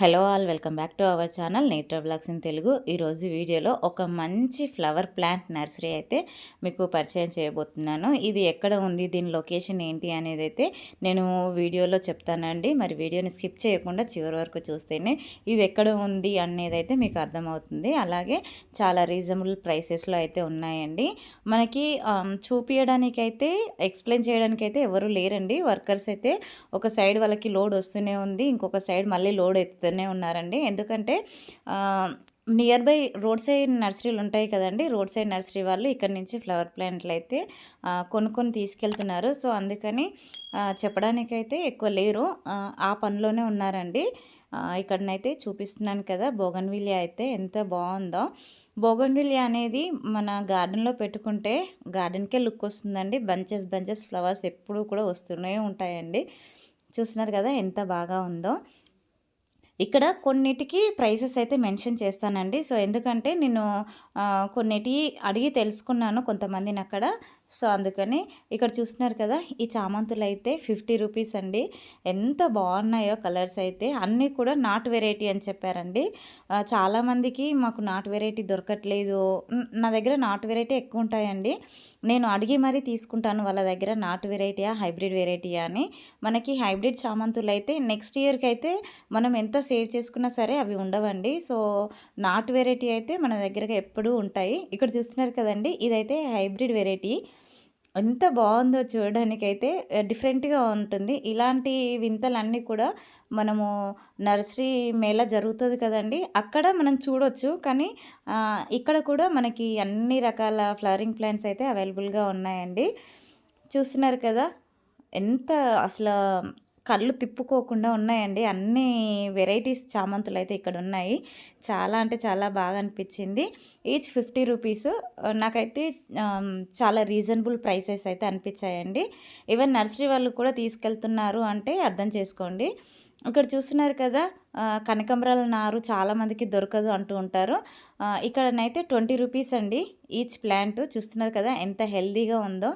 Hello all welcome back to our channel నేత్ర blogs in Telugu. ఈరోజు వీడియోలో ఒక మంచి ఫ్లవర్ ప్లాంట్ నర్సరీ అయితే మీకు పరిచయం చేయబోతున్నాను. ఇది ఎక్కడ ఉంది, దీని లొకేషన్ ఏంటి అనేది అయితే నేను వీడియోలో చెప్తానండి. మరి వీడియోని స్కిప్ చేయకుండా చివరి వరకు చూస్తేనే ఇది ఎక్కడ ఉంది అనేది అయితే మీకు అర్థమవుతుంది. అలాగే చాలా రీజనబుల్ ప్రైసెస్లో అయితే ఉన్నాయండి. మనకి చూపించడానికైతే ఎక్స్ప్లెయిన్ చేయడానికైతే ఎవరు లేరండి. వర్కర్స్ అయితే ఒక సైడ్ వాళ్ళకి లోడ్ వస్తూనే ఉంది, ఇంకొక సైడ్ మళ్ళీ లోడ్ ఎత్తుతూనే ఉన్నారండి. ఎందుకంటే నియర్ బై రోడ్ సైడ్ నర్సరీలు ఉంటాయి కదండి, రోడ్ సైడ్ నర్సరీ వాళ్ళు ఇక్కడ నుంచి ఫ్లవర్ ప్లాంట్లు అయితే కొనుక్కొని తీసుకెళ్తున్నారు. సో అందుకని చెప్పడానికైతే ఎక్కువ లేరు, ఆ పనిలోనే ఉన్నారండి. ఇక్కడనైతే చూపిస్తున్నాను కదా, బోగన్విలియా అయితే ఎంత బాగుందో. బోగన్విలియా అనేది మన గార్డెన్లో పెట్టుకుంటే గార్డెన్కే లుక్ వస్తుందండి. బంచెస్ బంచెస్ ఫ్లవర్స్ ఎప్పుడూ కూడా వస్తూనే ఉంటాయండి. చూస్తున్నారు కదా ఎంత బాగా ఉందో. ఇక్కడ కొన్నిటికి ప్రైసెస్ అయితే మెన్షన్ చేస్తానండి. సో ఎందుకంటే నేను కొన్నిటి అడిగి తెలుసుకున్నాను కొంతమందిని అక్కడ. సో అందుకని ఇక్కడ చూస్తున్నారు కదా, ఈ చామంతులు అయితే 50 రూపీస్ అండి. ఎంత బాగున్నాయో కలర్స్ అయితే. అన్నీ కూడా నాట్ వెరైటీ అని చెప్పారండి. చాలామందికి మాకు నాట్ వెరైటీ దొరకట్లేదు, నా దగ్గర నాట్ వెరైటీ ఎక్కువ ఉంటాయండి. నేను అడిగి మరీ తీసుకుంటాను వాళ్ళ దగ్గర, నాట్ వెరైటీయా హైబ్రిడ్ వెరైటీయా అని. మనకి హైబ్రిడ్ చామంతులు అయితే నెక్స్ట్ ఇయర్కి అయితే మనం ఎంత సేవ్ చేసుకున్నా సరే అవి ఉండవండి. సో నాట్ వెరైటీ అయితే మన దగ్గర ఎప్పుడూ ఉంటాయి. ఇక్కడ చూస్తున్నారు కదండి, ఇదైతే హైబ్రిడ్ వెరైటీ. ఎంత బాగుందో చూడడానికైతే, డిఫరెంట్గా ఉంటుంది. ఇలాంటి వింతలన్నీ కూడా మనము నర్సరీ మేళా జరుగుతుంది కదండి, అక్కడ మనం చూడొచ్చు. కానీ ఇక్కడ కూడా మనకి అన్ని రకాల ఫ్లవరింగ్ ప్లాంట్స్ అయితే అవైలబుల్గా ఉన్నాయండి. చూస్తున్నారు కదా ఎంత అసలు కళ్ళు తిప్పుకోకుండా ఉన్నాయండి. అన్ని వెరైటీస్ చామంతులు అయితే ఇక్కడ ఉన్నాయి. చాలా అంటే చాలా బాగా అనిపించింది. Each 50 rupees. నాకైతే చాలా రీజనబుల్ ప్రైసెస్ అయితే అనిపించాయండి. ఈవెన్ నర్సరీ వాళ్ళు కూడా తీసుకెళ్తున్నారు అంటే అర్థం చేసుకోండి. ఇక్కడ చూస్తున్నారు కదా, కనకాంబరాల నారు చాలామందికి దొరకదు అంటూ ఉంటారు. ఇక్కడనైతే 20 రూపీస్ అండి ఈచ్ ప్లాంట్. చూస్తున్నారు కదా ఎంత హెల్దీగా ఉందో.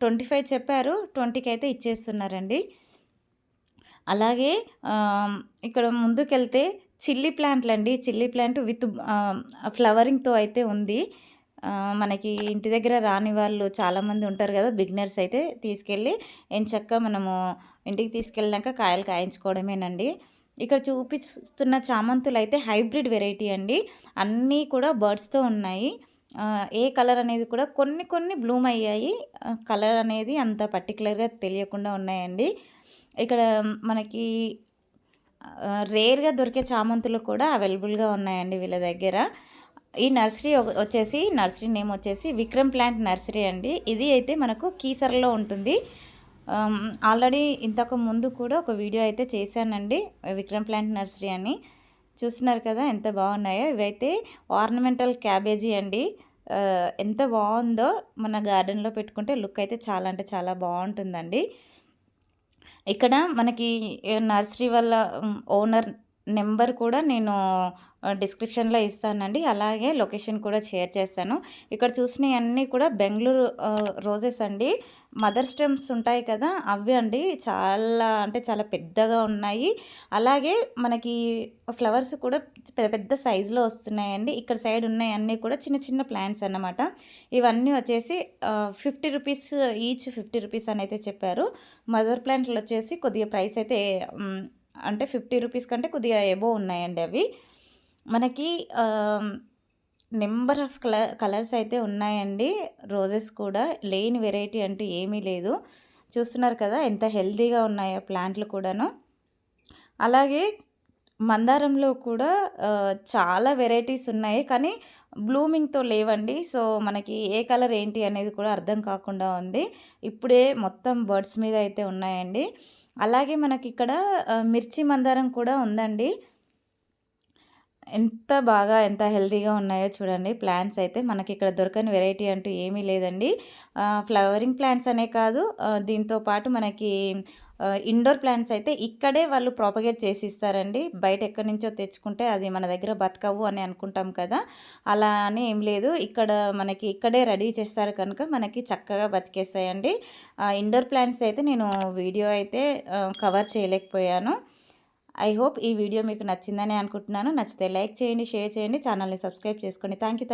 25 చెప్పారు, 20కి అయితే ఇచ్చేస్తున్నారండి. అలాగే ఇక్కడ ముందుకెళ్తే చిల్లీ ప్లాంట్లు అండి. చిల్లీ ప్లాంట్ విత్ ఫ్లవరింగ్తో అయితే ఉంది. మనకి ఇంటి దగ్గర రాని వాళ్ళు చాలామంది ఉంటారు కదా, బిగినర్స్ అయితే తీసుకెళ్ళి ఎంచక్కా మనము ఇంటికి తీసుకెళ్ళినాక కాయలు కాయించుకోవడమేనండి. ఇక్కడ చూపిస్తున్న చామంతులు అయితే హైబ్రిడ్ వెరైటీ అండి. అన్నీ కూడా బర్డ్స్తో ఉన్నాయి. ఏ కలర్ అనేది కూడా కొన్ని కొన్ని బ్లూమ్ అయ్యాయి, కలర్ అనేది అంత పర్టికులర్గా తెలియకుండా ఉన్నాయండి. ఇక్కడ మనకి రేర్గా దొరికే చామంతులు కూడా అవైలబుల్గా ఉన్నాయండి వీళ్ళ దగ్గర. ఈ నర్సరీ వచ్చేసి, నర్సరీ నేమ్ వచ్చేసి విక్రమ్ ప్లాంట్ నర్సరీ అండి. ఇది అయితే మనకు కీసర్లో ఉంటుంది. ఆల్రెడీ ఇంతకు ముందు కూడా ఒక వీడియో అయితే చేశానండి, విక్రమ్ ప్లాంట్ నర్సరీ అని. చూస్తున్నారు కదా ఎంత బాగున్నాయో. ఇవైతే ఆర్నమెంటల్ క్యాబేజీ అండి. ఎంత బాగుందో, మన గార్డెన్లో పెట్టుకుంటే లుక్ అయితే చాలా అంటే చాలా బాగుంటుందండి. ఇక్కడ మనకి నర్సరీ వాళ్ళ ఓనర్ నెంబర్ కూడా నేను డిస్క్రిప్షన్లో ఇస్తానండి. అలాగే లొకేషన్ కూడా షేర్ చేస్తాను. ఇక్కడ చూసినవన్నీ కూడా బెంగళూరు రోజెస్ అండి. మదర్ స్టెమ్స్ ఉంటాయి కదా, అవి అండి. చాలా అంటే చాలా పెద్దగా ఉన్నాయి. అలాగే మనకి ఫ్లవర్స్ కూడా పెద్ద పెద్ద సైజులో వస్తున్నాయండి. ఇక్కడ సైడ్ ఉన్నాయన్నీ కూడా చిన్న చిన్న ప్లాంట్స్ అన్నమాట. ఇవన్నీ వచ్చేసి 50 రూపీస్ ఈచ్, 50 రూపీస్ అని అయితే చెప్పారు. మదర్ ప్లాంట్లు వచ్చేసి కొద్దిగా ప్రైస్ అయితే అంటే 50 రూపీస్ కంటే కొద్దిగా ఎబో ఉన్నాయండి అవి. మనకి నెంబర్ ఆఫ్ కలర్స్ అయితే ఉన్నాయండి. రోజెస్ కూడా లేని వెరైటీ అంటూ ఏమీ లేదు. చూస్తున్నారు కదా ఎంత హెల్తీగా ఉన్నాయో ప్లాంట్లు కూడాను. అలాగే మందారంలో కూడా చాలా వెరైటీస్ ఉన్నాయి, కానీ బ్లూమింగ్తో లేవండి. సో మనకి ఏ కలర్ ఏంటి అనేది కూడా అర్థం కాకుండా ఉంది. ఇప్పుడే మొత్తం బర్డ్స్ మీద అయితే ఉన్నాయండి. అలాగే మనకి ఇక్కడ మిర్చి మందారం కూడా ఉందండి. ఎంత బాగా ఎంత హెల్తీగా ఉన్నాయో చూడండి ప్లాంట్స్ అయితే. మనకి ఇక్కడ దొరకని వెరైటీ అంటూ ఏమీ లేదండి. ఫ్లవరింగ్ ప్లాంట్స్ అనే కాదు, దీంతో పాటు మనకి ఇండోర్ ప్లాంట్స్ అయితే ఇక్కడే వాళ్ళు ప్రాపగేట్ చేసి ఇస్తారండి. బయట ఎక్కడి నుంచో తెచ్చుకుంటే అది మన దగ్గర బతకవు అని అనుకుంటాం కదా, అలా అని ఏం లేదు. ఇక్కడ మనకి ఇక్కడే రెడీ చేస్తారు కనుక మనకి చక్కగా బతికేస్తాయండి. ఇండోర్ ప్లాంట్స్ అయితే నేను వీడియో అయితే కవర్ చేయలేకపోయాను. ఐ హోప్ ఈ వీడియో మీకు నచ్చిందని అనుకుంటున్నాను. నచ్చితే లైక్ చేయండి, షేర్ చేయండి, ఛానల్ని సబ్స్క్రైబ్ చేసుకోండి. Thank you.